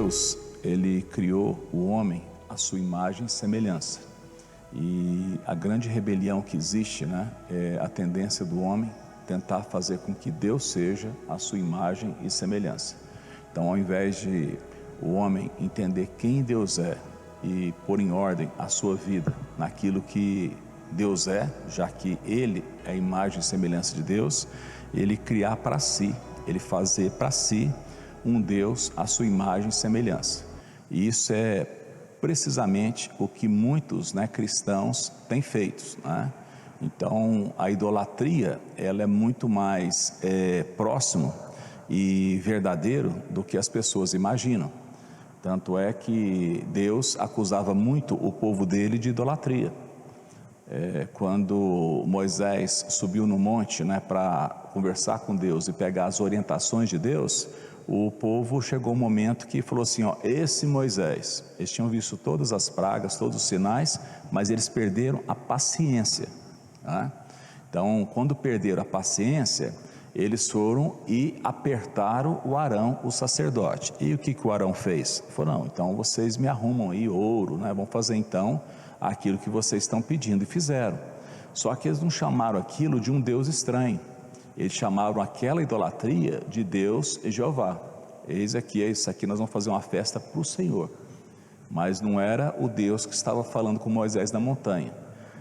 Deus, Ele criou o homem à sua imagem e semelhança. E a grande rebelião que existe, é a tendência do homem tentar fazer com que Deus seja a sua imagem e semelhança. Então, ao invés de o homem entender quem Deus é e pôr em ordem a sua vida naquilo que Deus é, já que Ele é a imagem e semelhança de Deus, ele criar para si, ele fazer para si um Deus à sua imagem e semelhança. E isso é precisamente o que muitos cristãos têm feito, Então, a idolatria, ela é muito mais próximo e verdadeiro do que as pessoas imaginam. Tanto é que Deus acusava muito o povo dele de idolatria. Quando Moisés subiu no monte para conversar com Deus e pegar as orientações de Deus, o povo chegou um momento que falou assim, esse Moisés, eles tinham visto todas as pragas, todos os sinais, mas eles perderam a paciência, Então, quando perderam a paciência, eles foram e apertaram o Arão, o sacerdote. E o que o Arão fez? Falou, não, então vocês me arrumam aí ouro, vão fazer então aquilo que vocês estão pedindo, e fizeram. Só que eles não chamaram aquilo de um Deus estranho, eles chamaram aquela idolatria de Deus e Jeová. Eis aqui, isso aqui, nós vamos fazer uma festa para o Senhor. Mas não era o Deus que estava falando com Moisés na montanha,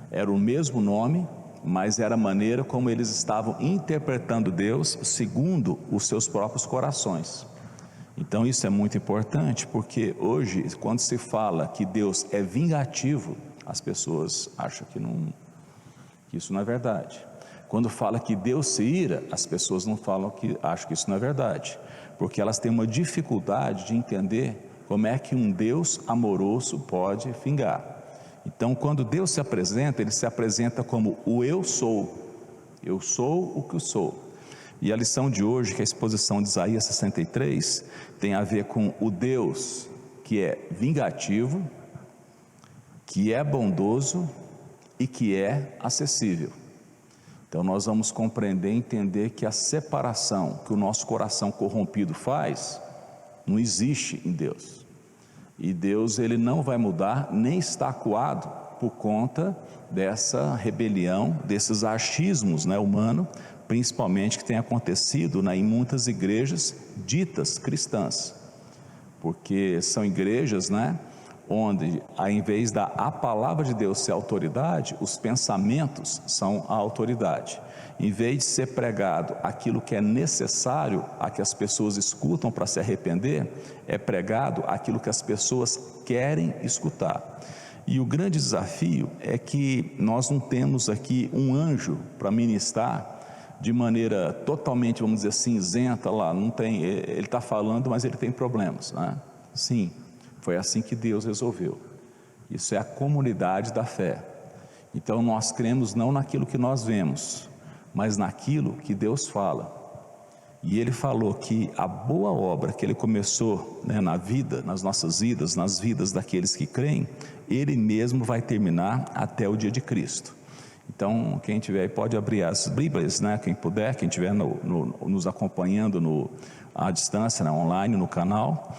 era o mesmo nome, mas era a maneira como eles estavam interpretando Deus segundo os seus próprios corações. Então isso é muito importante, porque hoje, quando se fala que Deus é vingativo, as pessoas acham que isso não é verdade. Quando fala que Deus se ira, as pessoas não acham que isso não é verdade, porque elas têm uma dificuldade de entender como é que um Deus amoroso pode vingar. Então, quando Deus se apresenta, Ele se apresenta como o eu sou o que eu sou. E a lição de hoje, que é a exposição de Isaías 63, tem a ver com o Deus que é vingativo, que é bondoso e que é acessível. Então nós vamos compreender e entender que a separação que o nosso coração corrompido faz, não existe em Deus. E Deus, Ele não vai mudar, nem está acuado por conta dessa rebelião, desses achismos humanos, principalmente que tem acontecido em muitas igrejas ditas cristãs, porque são igrejas onde, ao invés da a palavra de Deus ser autoridade, os pensamentos são a autoridade. Em vez de ser pregado aquilo que é necessário a que as pessoas escutam para se arrepender, é pregado aquilo que as pessoas querem escutar. E o grande desafio é que nós não temos aqui um anjo para ministrar de maneira totalmente, vamos dizer assim, isenta lá, não tem, ele está falando, mas ele tem problemas, Sim, foi assim que Deus resolveu. Isso é a comunidade da fé. Então nós cremos não naquilo que nós vemos, mas naquilo que Deus fala. E Ele falou que a boa obra que Ele começou na vida, nas nossas vidas, nas vidas daqueles que creem, Ele mesmo vai terminar até o dia de Cristo. Então, quem tiver pode abrir as Bíblias, quem puder, quem estiver nos acompanhando à distância, online, no canal,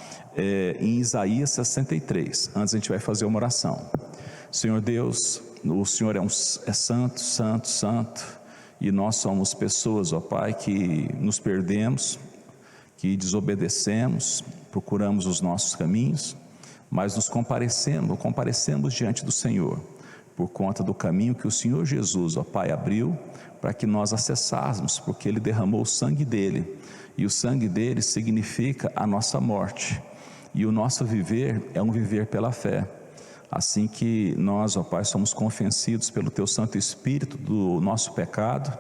em Isaías 63. Antes a gente vai fazer uma oração. Senhor Deus, o Senhor é santo, santo, santo, e nós somos pessoas, ó Pai, que nos perdemos, que desobedecemos, procuramos os nossos caminhos, mas nos comparecemos diante do Senhor, por conta do caminho que o Senhor Jesus, ó Pai, abriu para que nós acessássemos, porque Ele derramou o sangue dEle, e o sangue dEle significa a nossa morte, e o nosso viver é um viver pela fé. Assim que nós, ó Pai, somos convencidos pelo Teu Santo Espírito do nosso pecado,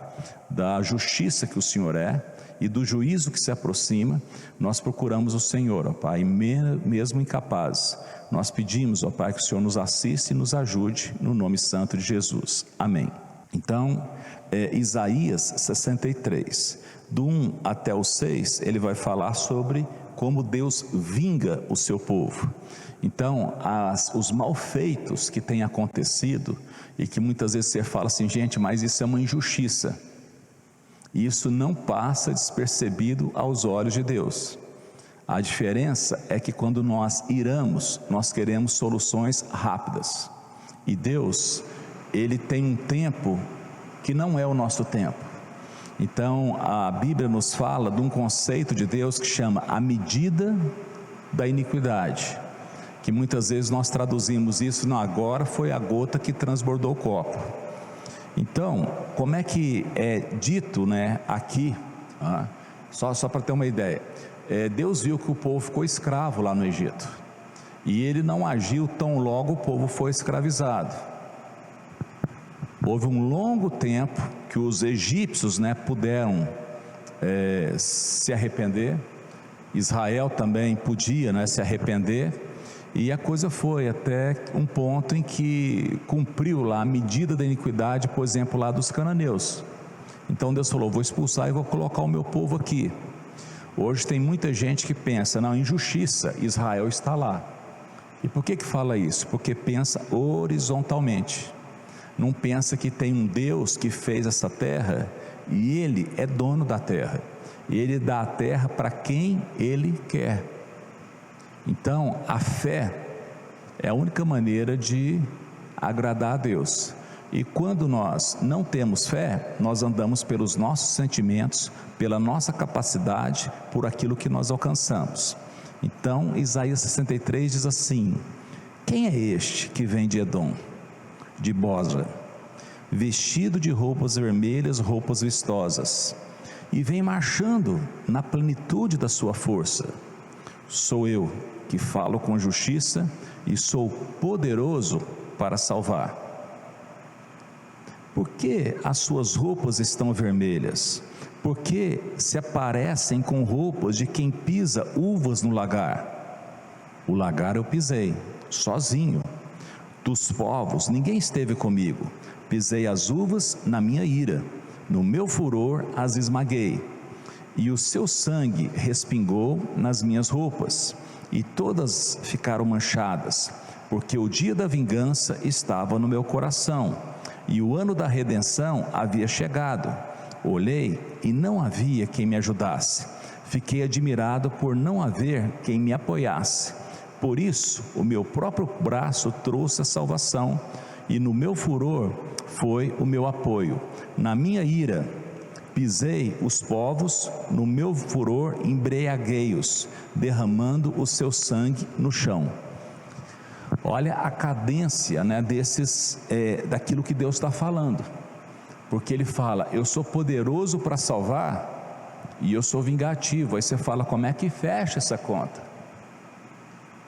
da justiça que o Senhor é e do juízo que se aproxima, nós procuramos o Senhor, ó Pai, mesmo incapazes. Nós pedimos, ó Pai, que o Senhor nos assista e nos ajude, no nome santo de Jesus. Amém. Então, Isaías 63, do 1 até o 6, ele vai falar sobre como Deus vinga o seu povo. Então, os malfeitos que têm acontecido, e que muitas vezes você fala assim, gente, mas isso é uma injustiça. Isso não passa despercebido aos olhos de Deus. A diferença é que quando nós iramos, nós queremos soluções rápidas. E Deus, Ele tem um tempo que não é o nosso tempo. Então a Bíblia nos fala de um conceito de Deus que chama a medida da iniquidade, que muitas vezes nós traduzimos isso, não, agora foi a gota que transbordou o copo. Então, como é que é dito, né, aqui, só para ter uma ideia, Deus viu que o povo ficou escravo lá no Egito, e Ele não agiu tão logo o povo foi escravizado. Houve um longo tempo que os egípcios, né, puderam se arrepender, Israel também podia, né, se arrepender, e a coisa foi até um ponto em que cumpriu lá a medida da iniquidade, por exemplo, lá dos cananeus. Então Deus falou, vou expulsar e vou colocar o meu povo aqui. Hoje tem muita gente que pensa, não, injustiça, Israel está lá. E por que fala isso? Porque pensa horizontalmente, não pensa que tem um Deus que fez essa terra e Ele é dono da terra, e Ele dá a terra para quem Ele quer. Então a fé é a única maneira de agradar a Deus. E quando nós não temos fé, nós andamos pelos nossos sentimentos, pela nossa capacidade, por aquilo que nós alcançamos. Então Isaías 63 diz assim: quem é este que vem de Edom, de Bosra, vestido de roupas vermelhas, roupas vistosas, e vem marchando na plenitude da sua força? Sou eu que falo com justiça e sou poderoso para salvar. Por que as suas roupas estão vermelhas? Por que se aparecem com roupas de quem pisa uvas no lagar? O lagar eu pisei, sozinho. Dos povos ninguém esteve comigo. Pisei as uvas na minha ira, no meu furor as esmaguei. E o seu sangue respingou nas minhas roupas, e todas ficaram manchadas, porque o dia da vingança estava no meu coração, e o ano da redenção havia chegado. Olhei e não havia quem me ajudasse, fiquei admirado por não haver quem me apoiasse. Por isso o meu próprio braço trouxe a salvação, e no meu furor foi o meu apoio. Na minha ira pisei os povos, no meu furor embriaguei-os, derramando o seu sangue no chão. Olha a cadência, né, daquilo que Deus está falando, porque Ele fala, eu sou poderoso para salvar, e eu sou vingativo. Aí você fala, como é que fecha essa conta?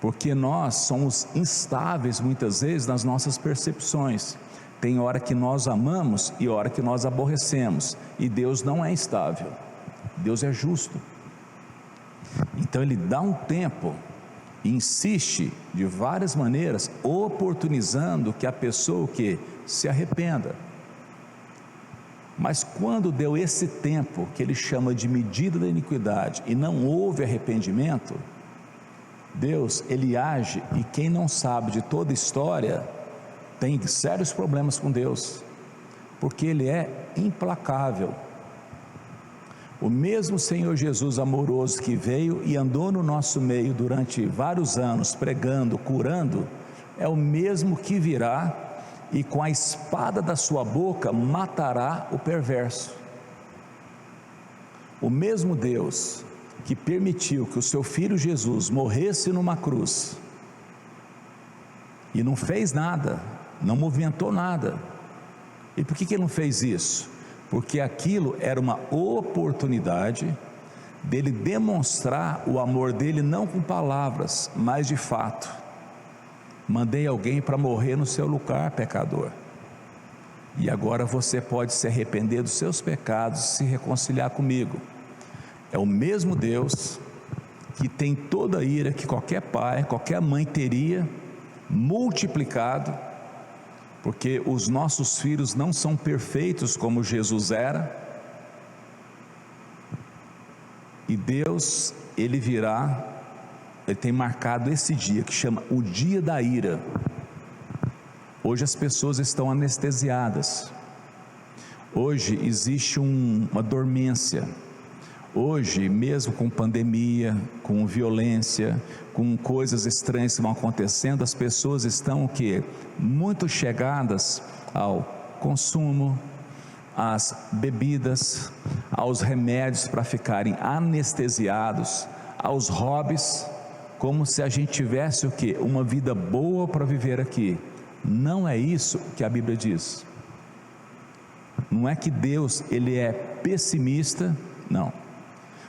Porque nós somos instáveis muitas vezes nas nossas percepções. Tem hora que nós amamos e hora que nós aborrecemos, e Deus não é instável, Deus é justo. Então Ele dá um tempo, insiste de várias maneiras, oportunizando que a pessoa que se arrependa. Mas quando deu esse tempo, que Ele chama de medida da iniquidade, e não houve arrependimento, Deus, Ele age, e quem não sabe de toda a história, tem sérios problemas com Deus, porque Ele é implacável. O mesmo Senhor Jesus amoroso que veio e andou no nosso meio durante vários anos, pregando, curando, é o mesmo que virá e com a espada da sua boca matará o perverso. O mesmo Deus que permitiu que o seu Filho Jesus morresse numa cruz, e não fez nada, não movimentou nada. E por que Ele não fez isso? Porque aquilo era uma oportunidade dele demonstrar o amor dele, não com palavras, mas de fato. Mandei alguém para morrer no seu lugar, pecador, e agora você pode se arrepender dos seus pecados e se reconciliar comigo. É o mesmo Deus que tem toda a ira que qualquer pai, qualquer mãe teria, multiplicado, porque os nossos filhos não são perfeitos como Jesus era, e Deus, Ele virá, Ele tem marcado esse dia, que chama o dia da ira. Hoje as pessoas estão anestesiadas, hoje existe uma dormência, Hoje, mesmo com pandemia, com violência, com coisas estranhas que vão acontecendo, as pessoas estão o quê? Muito chegadas ao consumo, às bebidas, aos remédios para ficarem anestesiados, aos hobbies, como se a gente tivesse o quê? Uma vida boa para viver aqui. Não é isso que a Bíblia diz. Não é que Deus, ele é pessimista, não.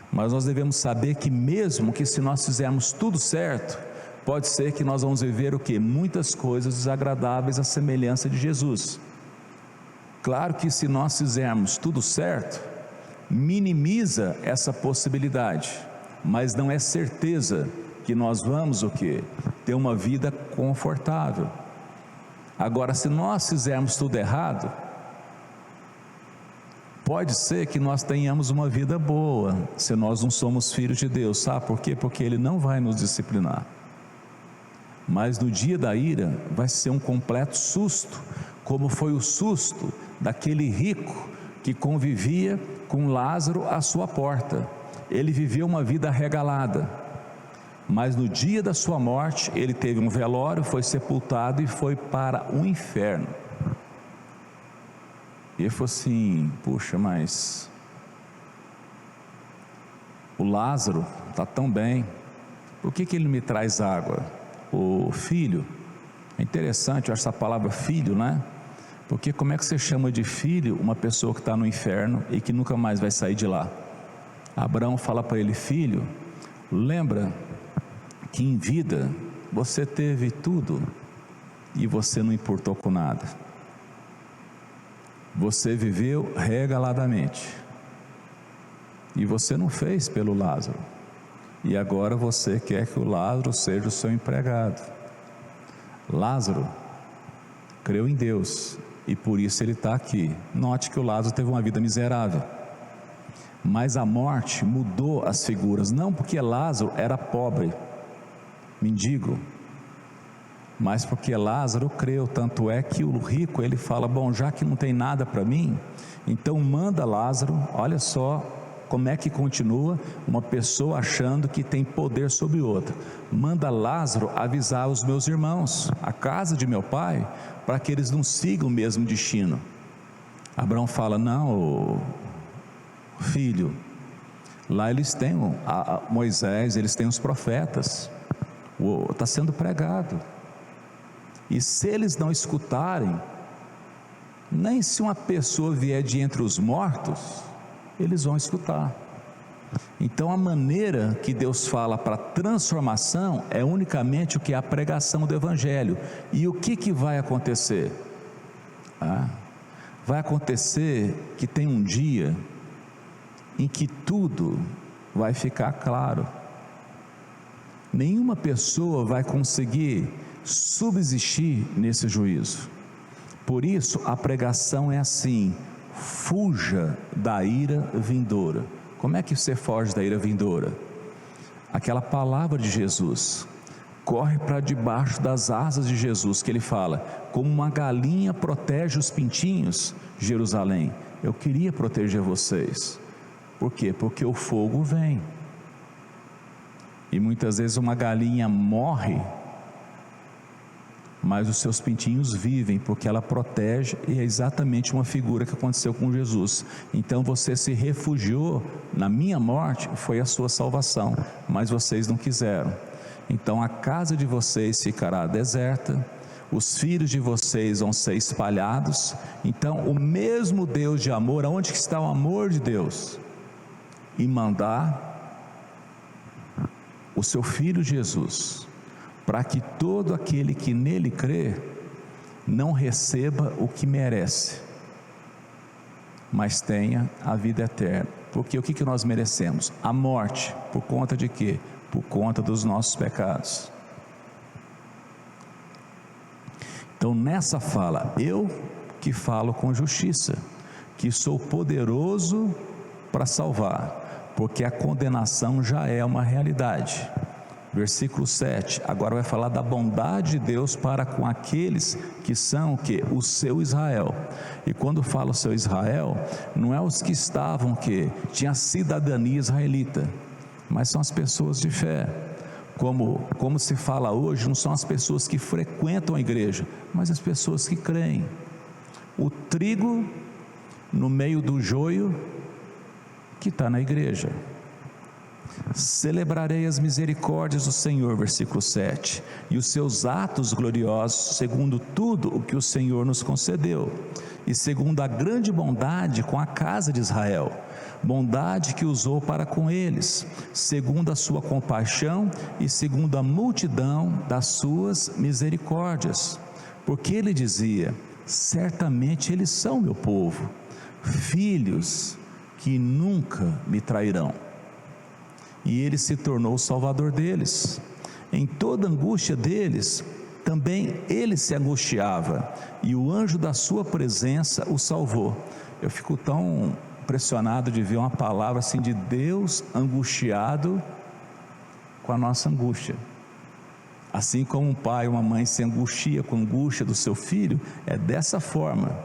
Mas nós devemos saber que mesmo que se nós fizermos tudo certo, pode ser que nós vamos viver o quê? Muitas coisas desagradáveis à semelhança de Jesus. Claro que se nós fizermos tudo certo, minimiza essa possibilidade, mas não é certeza que nós vamos o quê? Ter uma vida confortável. Agora, se nós fizermos tudo errado, pode ser que nós tenhamos uma vida boa, se nós não somos filhos de Deus, sabe por quê? Porque Ele não vai nos disciplinar, mas no dia da ira vai ser um completo susto, como foi o susto daquele rico que convivia com Lázaro à sua porta. Ele viveu uma vida regalada, mas no dia da sua morte, ele teve um velório, foi sepultado e foi para o inferno. E ele falou assim: puxa, mas o Lázaro está tão bem, por que ele me traz água? O filho, é interessante, eu acho essa palavra filho, né? Porque como é que você chama de filho uma pessoa que está no inferno e que nunca mais vai sair de lá? Abraão fala para ele: filho, lembra que em vida você teve tudo e você não importou com nada. Você viveu regaladamente e você não fez pelo Lázaro, e agora você quer que o Lázaro seja o seu empregado. Lázaro creu em Deus e por isso ele está aqui. Note que o Lázaro teve uma vida miserável, mas a morte mudou as figuras, não porque Lázaro era pobre, mendigo, mas porque Lázaro creu. Tanto é que o rico, ele fala: bom, já que não tem nada para mim, então manda Lázaro. Olha só como é que continua uma pessoa achando que tem poder sobre outra. Manda Lázaro avisar os meus irmãos, a casa de meu pai, para que eles não sigam o mesmo destino. Abraão fala: não, filho, lá eles têm Moisés, eles têm os profetas, está sendo pregado, e se eles não escutarem, nem se uma pessoa vier de entre os mortos, eles vão escutar. Então a maneira que Deus fala para transformação é unicamente o que é a pregação do Evangelho. E o que vai acontecer? Vai acontecer que tem um dia em que tudo vai ficar claro. Nenhuma pessoa vai conseguir subsistir nesse juízo. Por isso a pregação é assim: fuja da ira vindoura. Como é que você foge da ira vindoura? Aquela palavra de Jesus: corre para debaixo das asas de Jesus, que ele fala: como uma galinha protege os pintinhos, Jerusalém, eu queria proteger vocês. Por quê? Porque o fogo vem, e muitas vezes uma galinha morre, mas os seus pintinhos vivem, porque ela protege, e é exatamente uma figura que aconteceu com Jesus. Então você se refugiou na minha morte, foi a sua salvação, mas vocês não quiseram. Então a casa de vocês ficará deserta, os filhos de vocês vão ser espalhados. Então o mesmo Deus de amor, aonde que está o amor de Deus? Em mandar o seu Filho Jesus, para que todo aquele que nele crê não receba o que merece, mas tenha a vida eterna. Porque o que nós merecemos? A morte. Por conta de quê? Por conta dos nossos pecados. Então nessa fala, eu que falo com justiça, que sou poderoso para salvar, porque a condenação já é uma realidade. Versículo 7, agora vai falar da bondade de Deus para com aqueles que são o quê? O seu Israel. E quando fala o seu Israel, não é os que estavam que tinha cidadania israelita, mas são as pessoas de fé. Como se fala hoje, não são as pessoas que frequentam a igreja, mas as pessoas que creem. O trigo no meio do joio que está na igreja. Celebrarei as misericórdias do Senhor, versículo 7, e os seus atos gloriosos, segundo tudo o que o Senhor nos concedeu, e segundo a grande bondade com a casa de Israel, bondade que usou para com eles, segundo a sua compaixão e segundo a multidão das suas misericórdias, porque ele dizia: certamente eles são meu povo, filhos que nunca me trairão. E ele se tornou o salvador deles. Em toda angústia deles, também ele se angustiava, e o anjo da sua presença o salvou. Eu fico tão impressionado de ver uma palavra assim de Deus angustiado com a nossa angústia. Assim como um pai ou uma mãe se angustia com a angústia do seu filho, é dessa forma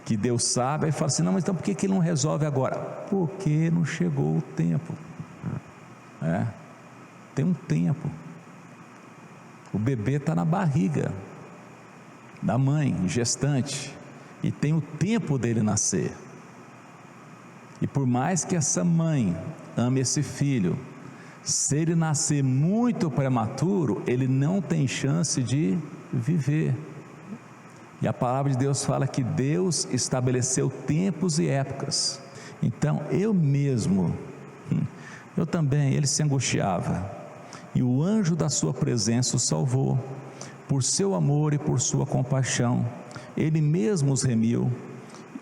que Deus sabe, e fala assim: não, mas então por que ele não resolve agora? Porque não chegou o tempo. Tem um tempo. O bebê está na barriga da mãe, gestante, e tem o tempo dele nascer. E por mais que essa mãe ame esse filho, se ele nascer muito prematuro, ele não tem chance de viver. E a palavra de Deus fala que Deus estabeleceu tempos e épocas. Então eu também, ele se angustiava, e o anjo da sua presença o salvou, por seu amor e por sua compaixão, ele mesmo os remiu,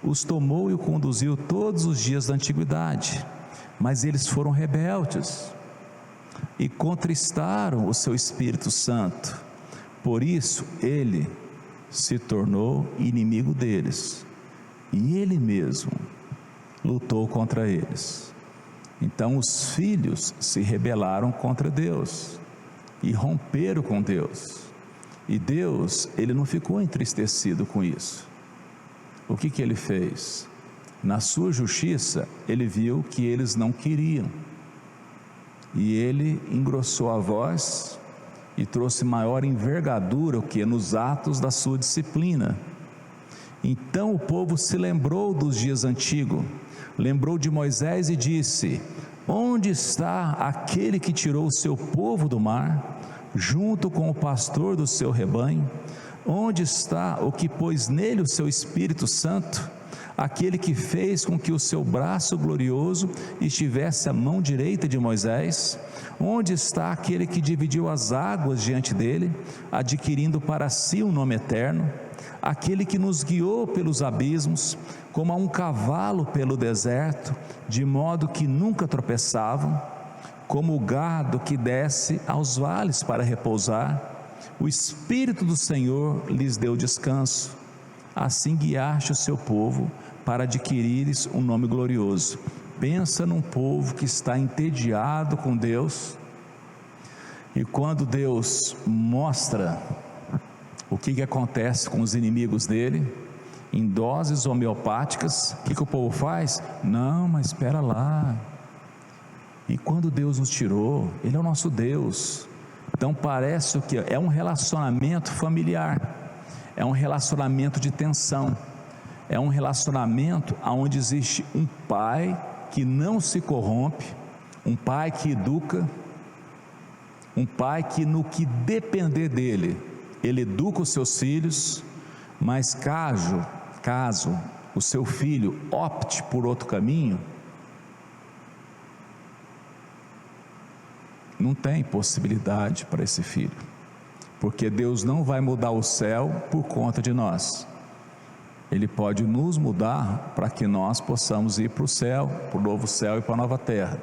os tomou e o conduziu todos os dias da antiguidade, mas eles foram rebeldes, e contristaram o seu Espírito Santo, por isso ele se tornou inimigo deles, e ele mesmo lutou contra eles. Então os filhos se rebelaram contra Deus e romperam com Deus, e Deus, ele não ficou entristecido com isso. O que ele fez? Na sua justiça, ele viu que eles não queriam, e ele engrossou a voz e trouxe maior envergadura nos atos da sua disciplina. Então o povo se lembrou dos dias antigos, lembrou de Moisés e disse: onde está aquele que tirou o seu povo do mar, junto com o pastor do seu rebanho? Onde está o que pôs nele o seu Espírito Santo, aquele que fez com que o seu braço glorioso estivesse à mão direita de Moisés? Onde está aquele que dividiu as águas diante dele, adquirindo para si um nome eterno? Aquele que nos guiou pelos abismos, como a um cavalo pelo deserto, de modo que nunca tropeçavam, como o gado que desce aos vales para repousar. O Espírito do Senhor lhes deu descanso. Assim guiaste o seu povo para adquirires um nome glorioso. Pensa num povo que está entediado com Deus, e quando Deus mostra o que acontece com os inimigos dele, em doses homeopáticas, o que o povo faz? Não, mas espera lá. E quando Deus nos tirou, Ele é o nosso Deus. Então parece que é um relacionamento familiar, é um relacionamento de tensão, é um relacionamento onde existe um pai que não se corrompe, um pai que educa, um pai que no que depender dele, ele educa os seus filhos, mas caso o seu filho opte por outro caminho, não tem possibilidade para esse filho, porque Deus não vai mudar o céu por conta de nós. Ele pode nos mudar para que nós possamos ir para o céu, para o novo céu e para a nova terra.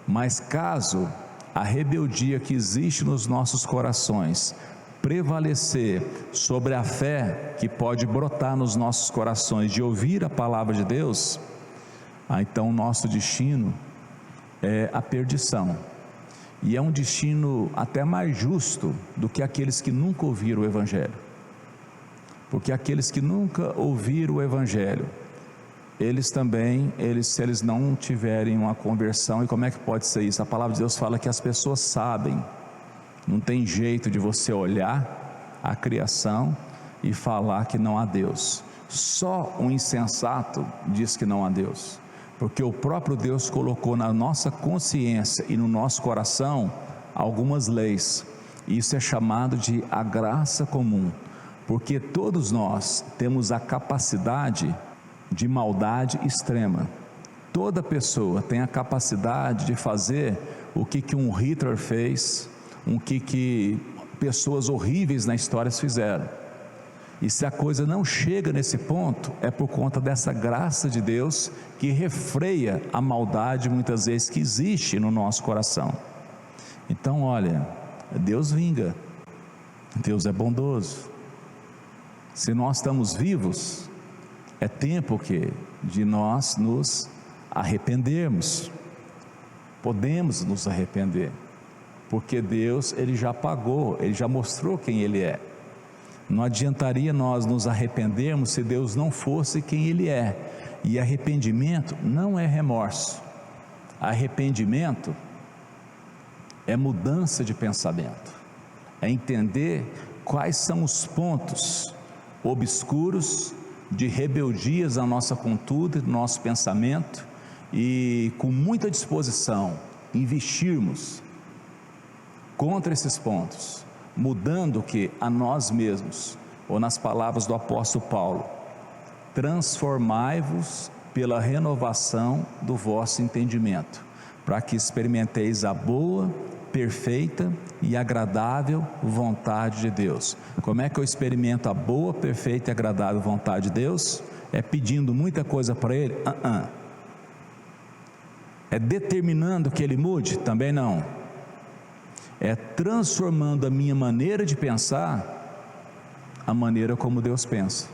Mas caso a rebeldia que existe nos nossos corações prevalecer sobre a fé que pode brotar nos nossos corações de ouvir a palavra de Deus, então o nosso destino é a perdição. e é um destino até mais justo do que aqueles que nunca ouviram o Evangelho, porque aqueles que nunca ouviram o Evangelho, eles também, se eles não tiverem uma conversão, e como é que pode ser isso? A palavra de Deus fala que as pessoas sabem, não tem jeito de você olhar a criação e falar que não há Deus. Só um insensato diz que não há Deus, porque o próprio Deus colocou na nossa consciência e no nosso coração algumas leis. Isso é chamado de a graça comum, porque todos nós temos a capacidade de maldade extrema. Toda pessoa tem a capacidade de fazer o que um Hitler fez, o que pessoas horríveis na história fizeram. E se a coisa não chega nesse ponto, é por conta dessa graça de Deus que refreia a maldade muitas vezes que existe no nosso coração. Então olha, Deus vinga, Deus é bondoso. Se nós estamos vivos, é tempo de nós nos arrependermos. Podemos nos arrepender, porque Deus, Ele já pagou, Ele já mostrou quem Ele é. Não adiantaria nós nos arrependermos se Deus não fosse quem Ele é. E arrependimento não é remorso. Arrependimento é mudança de pensamento, é entender quais são os pontos obscuros de rebeldias na nossa conduta, no nosso pensamento, e com muita disposição investirmos contra esses pontos, mudando que a nós mesmos, ou nas palavras do apóstolo Paulo, transformai-vos pela renovação do vosso entendimento, para que experimenteis a boa, perfeita e agradável vontade de Deus. Como é que eu experimento a boa, perfeita e agradável vontade de Deus? É pedindo muita coisa para Ele? É determinando que Ele mude? Também não. É transformando a minha maneira de pensar, a maneira como Deus pensa.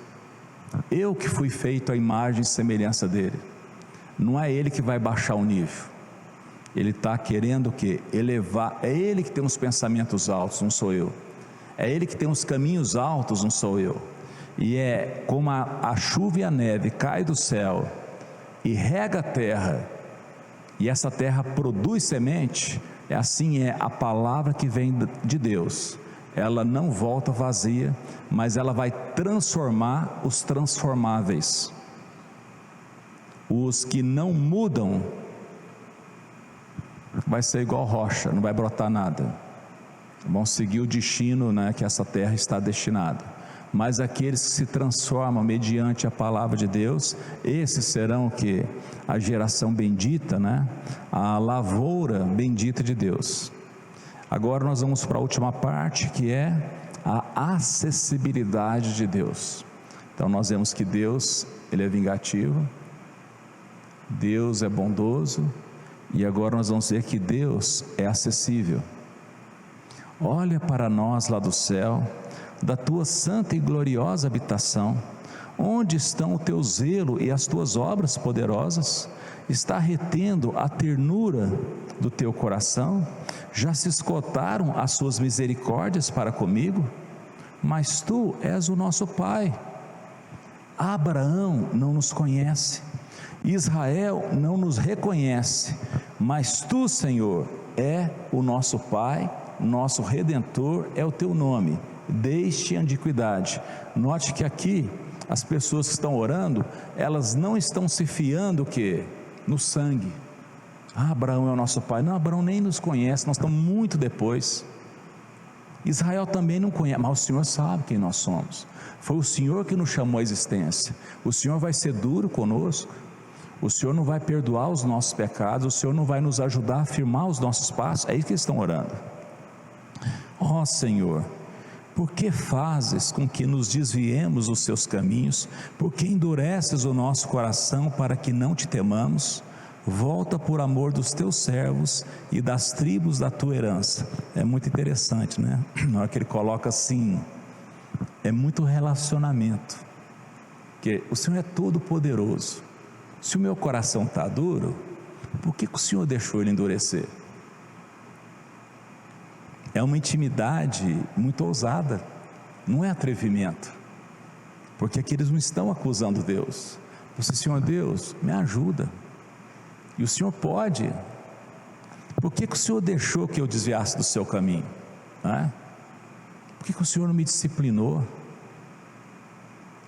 Eu que fui feito à imagem e semelhança dEle, não é Ele que vai baixar o nível. Ele está querendo que elevar, é Ele que tem os pensamentos altos, não sou eu. É Ele que tem os caminhos altos, não sou eu. E é como a chuva e a neve cai do céu e rega a terra, e essa terra produz semente, assim é a palavra que vem de Deus. Ela não volta vazia, mas ela vai transformar os transformáveis. Os que não mudam, vai ser igual rocha, não vai brotar nada, vão seguir o destino, que essa terra está destinada. Mas aqueles que se transformam mediante a palavra de Deus, esses serão a geração bendita, a lavoura bendita de Deus. Agora nós vamos para a última parte, que é a acessibilidade de Deus. Então nós vemos que Deus, Ele é vingativo, Deus é bondoso, e agora nós vamos ver que Deus é acessível. Olha para nós lá do céu, da tua santa e gloriosa habitação. Onde estão o teu zelo e as tuas obras poderosas? Está retendo a ternura do teu coração? Já se esgotaram as suas misericórdias para comigo? Mas tu és o nosso Pai. Abraão não nos conhece, Israel não nos reconhece, mas tu, Senhor, é o nosso Pai, nosso Redentor é o teu nome, desde a antiguidade. Note que aqui as pessoas que estão orando, elas não estão se fiando no sangue. Abraão é o nosso pai. Não, Abraão nem nos conhece, nós estamos muito depois. Israel também não conhece, mas o Senhor sabe quem nós somos. Foi o Senhor que nos chamou à existência. O Senhor vai ser duro conosco, o Senhor não vai perdoar os nossos pecados, o Senhor não vai nos ajudar a firmar os nossos passos. É isso que eles estão orando. Ó Senhor, por que fazes com que nos desviemos dos seus caminhos? Por que endureces o nosso coração para que não te temamos? Volta por amor dos teus servos e das tribos da tua herança. É muito interessante, Na hora que ele coloca assim, é muito relacionamento, porque o Senhor é todo poderoso. Se o meu coração está duro, por que o Senhor deixou ele endurecer? é uma intimidade muito ousada, não é atrevimento, porque aqui eles não estão acusando Deus. Você, Senhor Deus, me ajuda, e o Senhor pode. Por que o Senhor deixou que eu desviasse do seu caminho? Por que o Senhor não me disciplinou?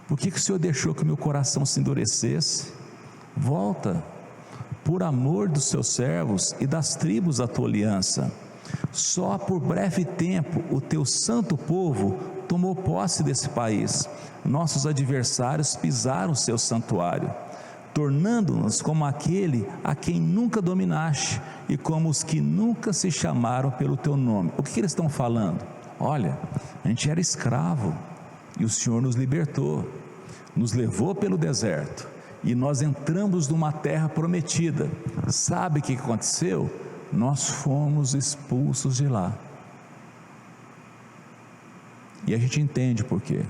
Por que o Senhor deixou que meu coração se endurecesse? Volta, por amor dos seus servos e das tribos da tua aliança. Só por breve tempo o teu santo povo tomou posse desse país. Nossos adversários pisaram o seu santuário, tornando-nos como aquele a quem nunca dominaste e como os que nunca se chamaram pelo teu nome. O que eles estão falando? Olha, a gente era escravo e o Senhor nos libertou, nos levou pelo deserto e nós entramos numa terra prometida. Sabe o que aconteceu? Nós fomos expulsos de lá. E a gente entende por quê.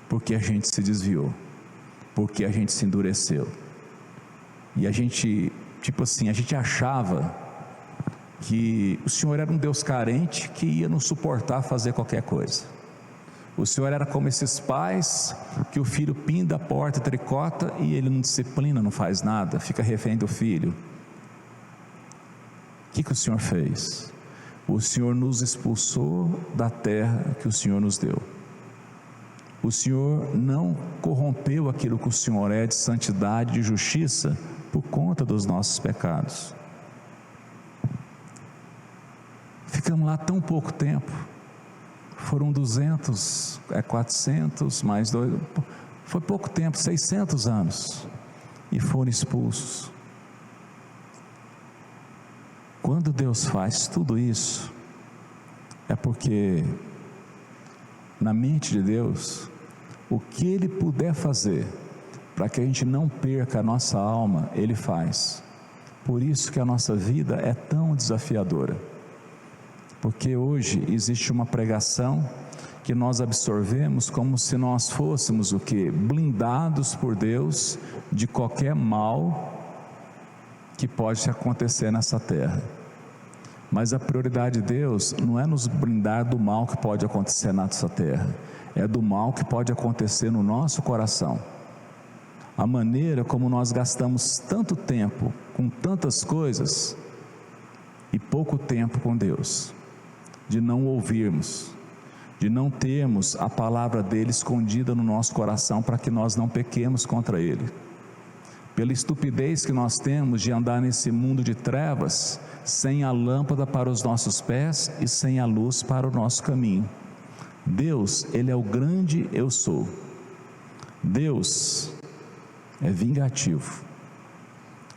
Porque a gente se desviou, porque a gente se endureceu, e a gente, a gente achava que o Senhor era um Deus carente que ia nos suportar fazer qualquer coisa. O Senhor era como esses pais que o filho pinda a porta, tricota, e ele não disciplina, não faz nada, fica refém do filho. O que o Senhor fez? O Senhor nos expulsou da terra que o Senhor nos deu. O Senhor não corrompeu aquilo que o Senhor é de santidade, de justiça, por conta dos nossos pecados. Ficamos lá tão pouco tempo, foram 200, 400, mais 2, foi pouco tempo, 600 anos, e foram expulsos. Quando Deus faz tudo isso, é porque na mente de Deus, o que Ele puder fazer para que a gente não perca a nossa alma, Ele faz. Por isso que a nossa vida é tão desafiadora, porque hoje existe uma pregação que nós absorvemos como se nós fôssemos o quê? Blindados por Deus de qualquer mal que pode acontecer nessa terra. Mas a prioridade de Deus não é nos blindar do mal que pode acontecer nessa terra, é do mal que pode acontecer no nosso coração. A maneira como nós gastamos tanto tempo com tantas coisas e pouco tempo com Deus, de não ouvirmos, de não termos a palavra dele escondida no nosso coração para que nós não pequemos contra ele. Pela estupidez que nós temos de andar nesse mundo de trevas, sem a lâmpada para os nossos pés e sem a luz para o nosso caminho. Deus, Ele é o grande eu sou. Deus é vingativo.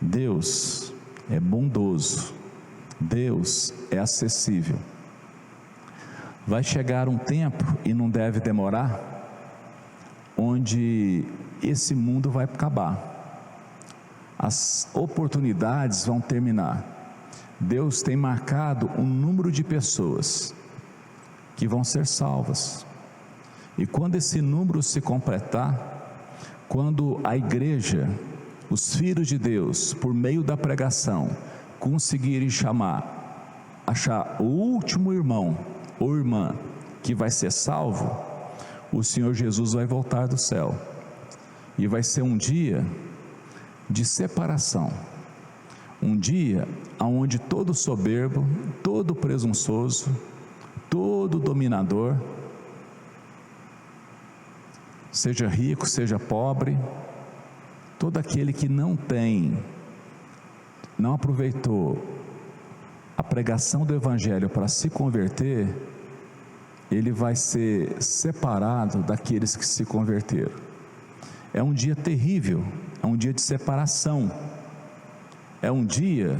Deus é bondoso. Deus é acessível. Vai chegar um tempo, e não deve demorar, onde esse mundo vai acabar. As oportunidades vão terminar. Deus tem marcado um número de pessoas que vão ser salvas, e quando esse número se completar, quando a igreja, os filhos de Deus, por meio da pregação, conseguirem achar o último irmão ou irmã que vai ser salvo, o Senhor Jesus vai voltar do céu, e vai ser um dia de separação, um dia onde todo soberbo, todo presunçoso, todo dominador, seja rico, seja pobre, todo aquele que não aproveitou a pregação do Evangelho para se converter, ele vai ser separado daqueles que se converteram. É um dia terrível, é um dia de separação, é um dia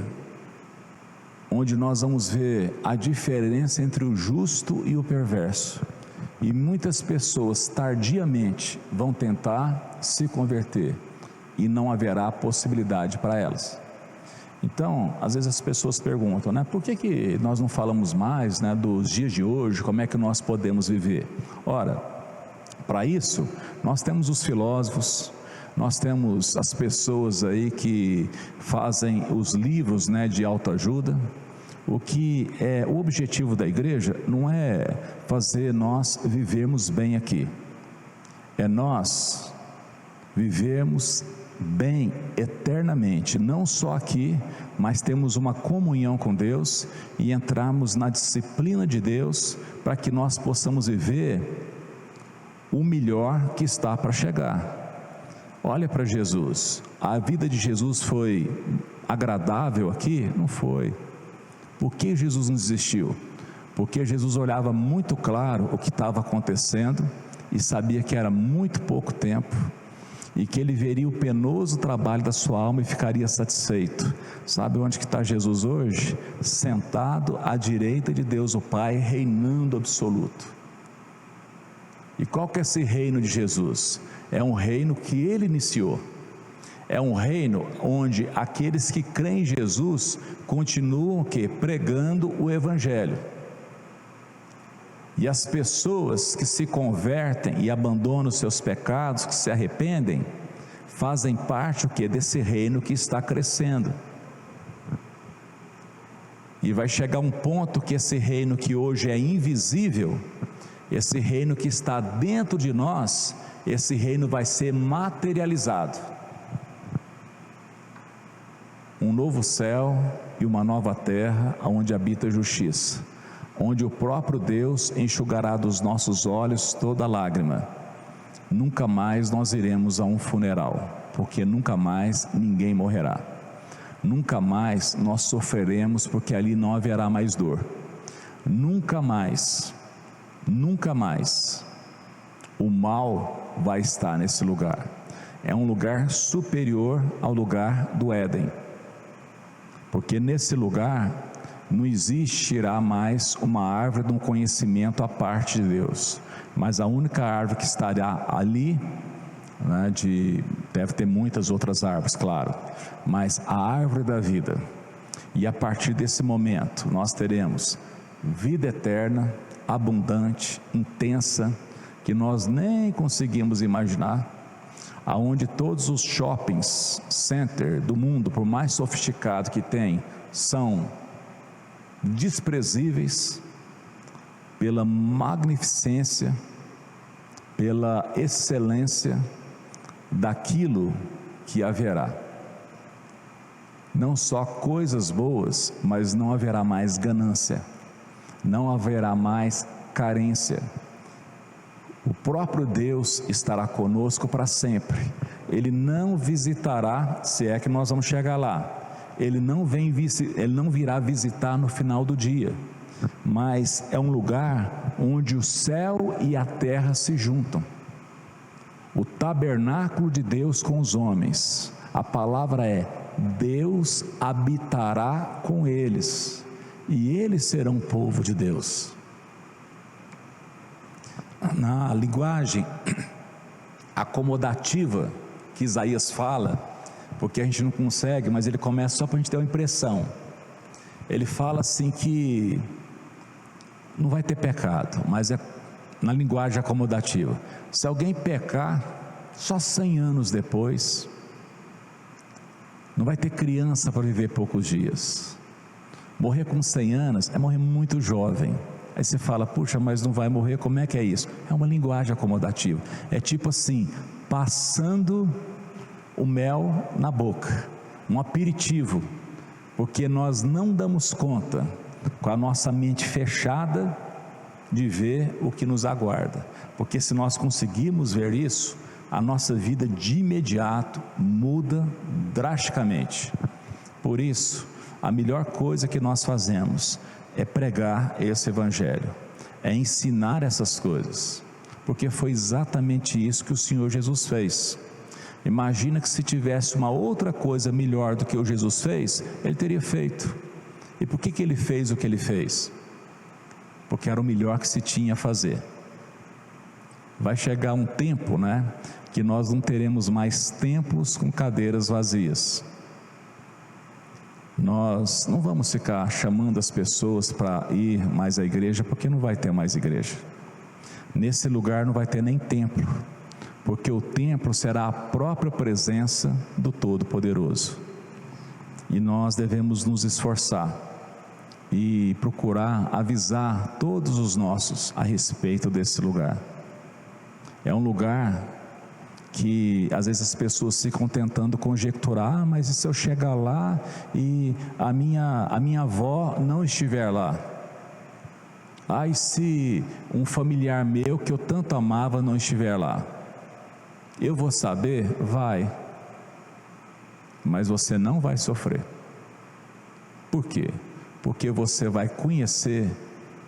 onde nós vamos ver a diferença entre o justo e o perverso, e muitas pessoas tardiamente vão tentar se converter, e não haverá possibilidade para elas. Então, às vezes as pessoas perguntam, por que nós não falamos mais, dos dias de hoje, como é que nós podemos viver? Ora, para isso, nós temos os filósofos, nós temos as pessoas aí que fazem os livros de autoajuda, O objetivo da igreja não é fazer nós vivermos bem aqui, é nós vivermos bem eternamente, não só aqui, mas temos uma comunhão com Deus e entrarmos na disciplina de Deus para que nós possamos viver o melhor que está para chegar. Olha para Jesus, a vida de Jesus foi agradável aqui? Não foi. Por que Jesus não desistiu? Porque Jesus olhava muito claro o que estava acontecendo e sabia que era muito pouco tempo e que ele veria o penoso trabalho da sua alma e ficaria satisfeito. Sabe onde que está Jesus hoje? Sentado à direita de Deus o Pai, reinando absoluto. E qual que é esse reino de Jesus? É um reino que ele iniciou. É um reino onde aqueles que creem em Jesus continuam pregando o Evangelho. E as pessoas que se convertem e abandonam os seus pecados, que se arrependem, fazem parte desse reino que está crescendo. E vai chegar um ponto que esse reino que hoje é invisível, esse reino que está dentro de nós, esse reino vai ser materializado. Um novo céu e uma nova terra, onde habita a justiça, onde o próprio Deus enxugará dos nossos olhos toda lágrima. Nunca mais nós iremos a um funeral, porque nunca mais ninguém morrerá. Nunca mais nós sofreremos, porque ali não haverá mais dor. Nunca mais o mal vai estar nesse lugar. É um lugar superior ao lugar do Éden, porque nesse lugar não existirá mais uma árvore de um conhecimento à parte de Deus, mas a única árvore que estará ali, deve ter muitas outras árvores, claro, mas a árvore da vida. E a partir desse momento nós teremos vida eterna, abundante, intensa, que nós nem conseguimos imaginar, aonde todos os shoppings center do mundo, por mais sofisticado que tem, são desprezíveis pela magnificência, pela excelência daquilo que haverá. Não só coisas boas, mas não haverá mais ganância, não haverá mais carência. O próprio Deus estará conosco para sempre. Ele não visitará, se é que nós vamos chegar lá, Ele não virá visitar no final do dia, mas é um lugar onde o céu e a terra se juntam. O tabernáculo de Deus com os homens. A palavra é: Deus habitará com eles, e eles serão povo de Deus. Na linguagem acomodativa que Isaías fala, porque a gente não consegue, mas ele começa só para a gente ter uma impressão. Ele fala assim que não vai ter pecado, mas é na linguagem acomodativa. Se alguém pecar, só 100 anos depois, não vai ter criança para viver poucos dias. Morrer com 100 anos é morrer muito jovem. Aí você fala: puxa, mas não vai morrer, como é que é isso? É uma linguagem acomodativa, é tipo assim, passando o mel na boca, um aperitivo, porque nós não damos conta, com a nossa mente fechada, de ver o que nos aguarda, porque se nós conseguirmos ver isso, a nossa vida de imediato muda drasticamente. Por isso, a melhor coisa que nós fazemos é pregar esse Evangelho, é ensinar essas coisas, porque foi exatamente isso que o Senhor Jesus fez. Imagina que se tivesse uma outra coisa melhor do que o Jesus fez, Ele teria feito. E por que Ele fez o que Ele fez? Porque era o melhor que se tinha a fazer. Vai chegar um tempo, que nós não teremos mais templos com cadeiras vazias. Nós não vamos ficar chamando as pessoas para ir mais à igreja, porque não vai ter mais igreja. Nesse lugar não vai ter nem templo, porque o templo será a própria presença do Todo-Poderoso. E nós devemos nos esforçar e procurar avisar todos os nossos a respeito desse lugar. É um lugar que às vezes as pessoas ficam tentando conjecturar, mas e se eu chegar lá e a minha avó não estiver lá? E se um familiar meu que eu tanto amava não estiver lá? Eu vou saber? Vai. Mas você não vai sofrer. Por quê? Porque você vai conhecer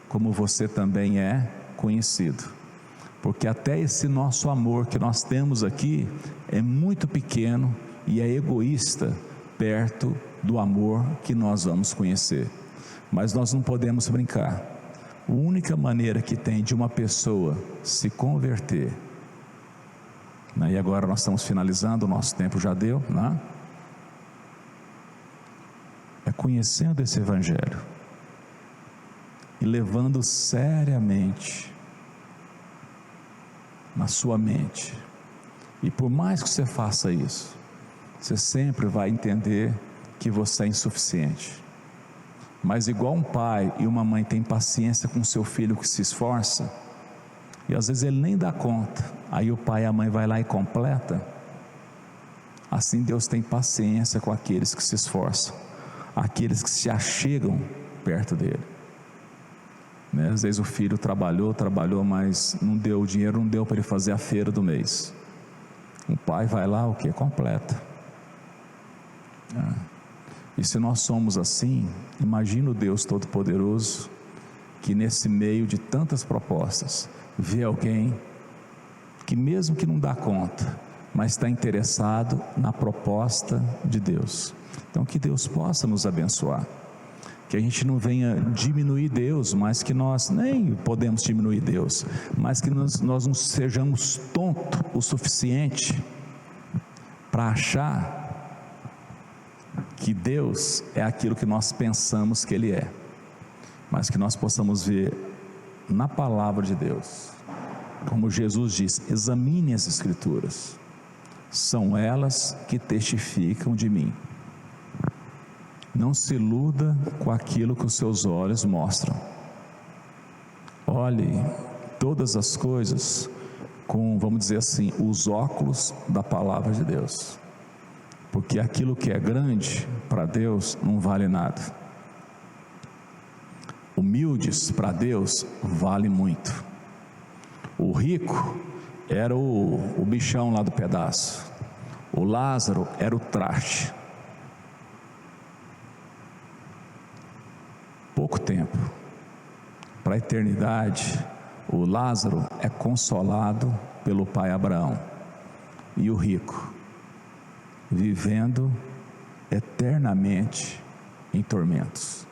como você também é conhecido. Porque até esse nosso amor que nós temos aqui é muito pequeno e é egoísta perto do amor que nós vamos conhecer. Mas nós não podemos brincar. A única maneira que tem de uma pessoa se converter, e agora nós estamos finalizando, o nosso tempo já deu, é conhecendo esse Evangelho e levando seriamente na sua mente. E por mais que você faça isso, você sempre vai entender que você é insuficiente. Mas igual um pai e uma mãe têm paciência com seu filho que se esforça, e às vezes ele nem dá conta, aí o pai e a mãe vai lá e completa. Assim Deus tem paciência com aqueles que se esforçam, aqueles que se achegam perto dele. Às vezes o filho trabalhou, mas não deu o dinheiro, não deu para ele fazer a feira do mês. O pai vai lá, o que? Completa. E se nós somos assim, imagina o Deus Todo-Poderoso, que nesse meio de tantas propostas, vê alguém que mesmo que não dá conta, mas está interessado na proposta de Deus. Então que Deus possa nos abençoar, que a gente não venha diminuir Deus, mas que nós nem podemos diminuir Deus, mas que nós não sejamos tontos o suficiente para achar que Deus é aquilo que nós pensamos que Ele é, mas que nós possamos ver na palavra de Deus, como Jesus diz: examine as Escrituras, são elas que testificam de mim. Não se iluda com aquilo que os seus olhos mostram. Olhe todas as coisas com, vamos dizer assim, os óculos da palavra de Deus, porque aquilo que é grande para Deus não vale nada. Humildes para Deus vale muito. O rico era o bichão lá do pedaço, o Lázaro era o traste. Pouco tempo, para a eternidade, o Lázaro é consolado pelo pai Abraão, e o rico vivendo eternamente em tormentos.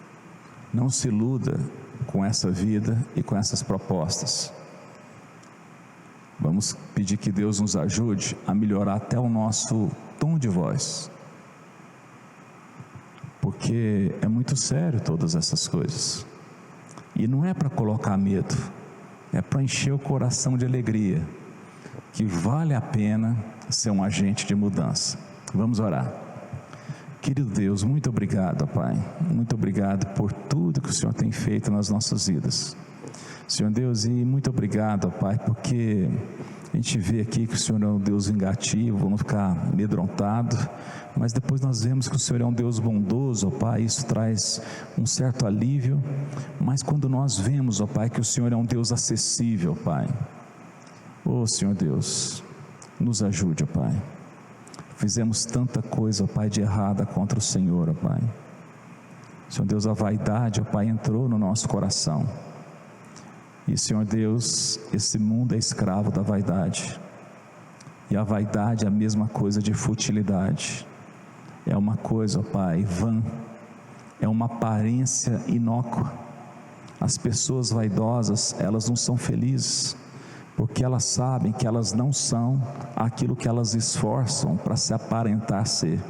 Não se iluda com essa vida e com essas propostas. Vamos pedir que Deus nos ajude a melhorar até o nosso tom de voz, porque é muito sério todas essas coisas, e não é para colocar medo, é para encher o coração de alegria, que vale a pena ser um agente de mudança. Vamos orar. Querido Deus, muito obrigado, Pai, muito obrigado por tudo que o Senhor tem feito nas nossas vidas, Senhor Deus, e muito obrigado, Pai, porque a gente vê aqui que o Senhor é um Deus vingativo, não ficar amedrontado, mas depois nós vemos que o Senhor é um Deus bondoso, ó Pai, isso traz um certo alívio. Mas quando nós vemos, ó Pai, que o Senhor é um Deus acessível, Pai, Senhor Deus, nos ajude, ó Pai. Fizemos tanta coisa, ó Pai, de errada contra o Senhor, ó Pai. Senhor Deus, a vaidade, ó Pai, entrou no nosso coração. E Senhor Deus, esse mundo é escravo da vaidade, e a vaidade é a mesma coisa de futilidade, é uma coisa, ó Pai, vã, é uma aparência inócua. As pessoas vaidosas, elas não são felizes, porque elas sabem que elas não são aquilo que elas esforçam para se aparentar ser.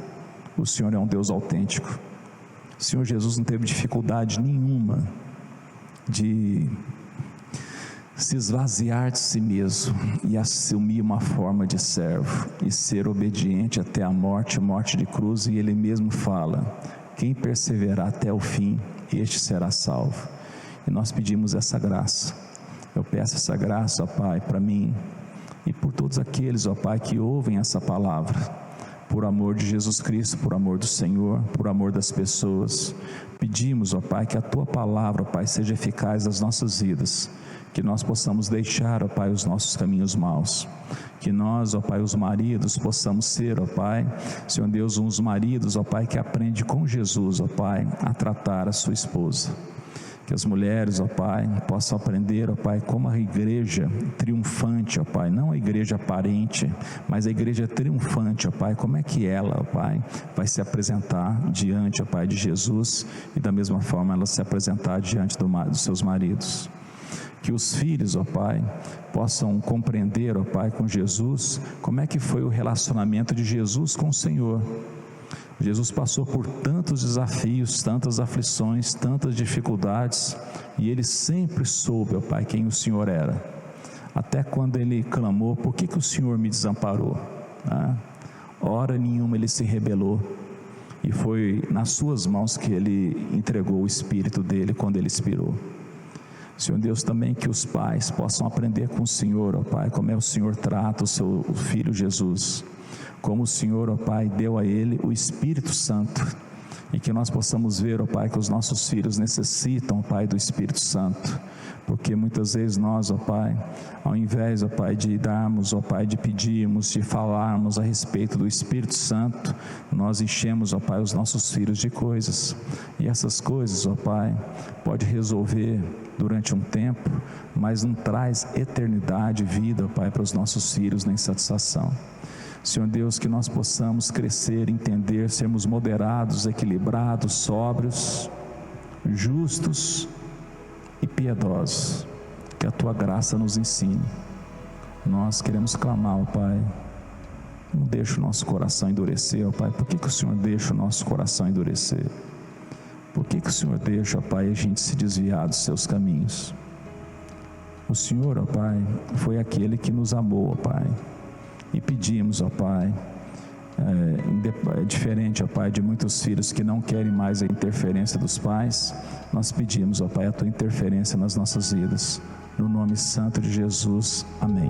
O Senhor é um Deus autêntico. O Senhor Jesus não teve dificuldade nenhuma de se esvaziar de si mesmo e assumir uma forma de servo e ser obediente até a morte de cruz, e Ele mesmo fala: quem perseverar até o fim, este será salvo. E nós pedimos essa graça. Eu peço essa graça, ó Pai, para mim e por todos aqueles, ó Pai, que ouvem essa palavra, por amor de Jesus Cristo, por amor do Senhor, por amor das pessoas. Pedimos, ó Pai, que a Tua palavra, ó Pai, seja eficaz nas nossas vidas, que nós possamos deixar, ó Pai, os nossos caminhos maus, que nós, ó Pai, os maridos, possamos ser, ó Pai, Senhor Deus, uns maridos, ó Pai, que aprende com Jesus, ó Pai, a tratar a sua esposa. Que as mulheres, ó Pai, possam aprender, ó Pai, como a igreja triunfante, ó Pai, não a igreja aparente, mas a igreja triunfante, ó Pai, como é que ela, ó Pai, vai se apresentar diante, ó Pai, de Jesus, e da mesma forma ela se apresentar diante dos seus maridos. Que os filhos, ó Pai, possam compreender, ó Pai, com Jesus, como é que foi o relacionamento de Jesus com o Senhor. Jesus passou por tantos desafios, tantas aflições, tantas dificuldades, e ele sempre soube, ó Pai, quem o Senhor era. Até quando ele clamou: por que o Senhor me desamparou? Hora nenhuma ele se rebelou, e foi nas suas mãos que ele entregou o Espírito dele quando ele expirou. Senhor Deus, também que os pais possam aprender com o Senhor, ó Pai, como é o Senhor trata o seu filho Jesus, como o Senhor, ó Pai, deu a ele o Espírito Santo, e que nós possamos ver, ó Pai, que os nossos filhos necessitam, ó Pai, do Espírito Santo, porque muitas vezes nós, ó Pai, ao invés, ó Pai, de darmos, ó Pai, de pedirmos, de falarmos a respeito do Espírito Santo, nós enchemos, ó Pai, os nossos filhos de coisas, e essas coisas, ó Pai, pode resolver durante um tempo, mas não traz eternidade, vida, ó Pai, para os nossos filhos, nem satisfação. Senhor Deus, que nós possamos crescer, entender, sermos moderados, equilibrados, sóbrios, justos e piedosos, que a Tua graça nos ensine. Nós queremos clamar, ó Pai, não deixe o nosso coração endurecer, ó Pai. Por que o Senhor deixa o nosso coração endurecer? Por que o Senhor deixa, ó Pai, a gente se desviar dos Seus caminhos? O Senhor, ó Pai, foi aquele que nos amou, ó Pai, e pedimos, ó Pai, diferente, ó Pai, de muitos filhos que não querem mais a interferência dos pais, nós pedimos, ó Pai, a Tua interferência nas nossas vidas, no nome santo de Jesus, amém.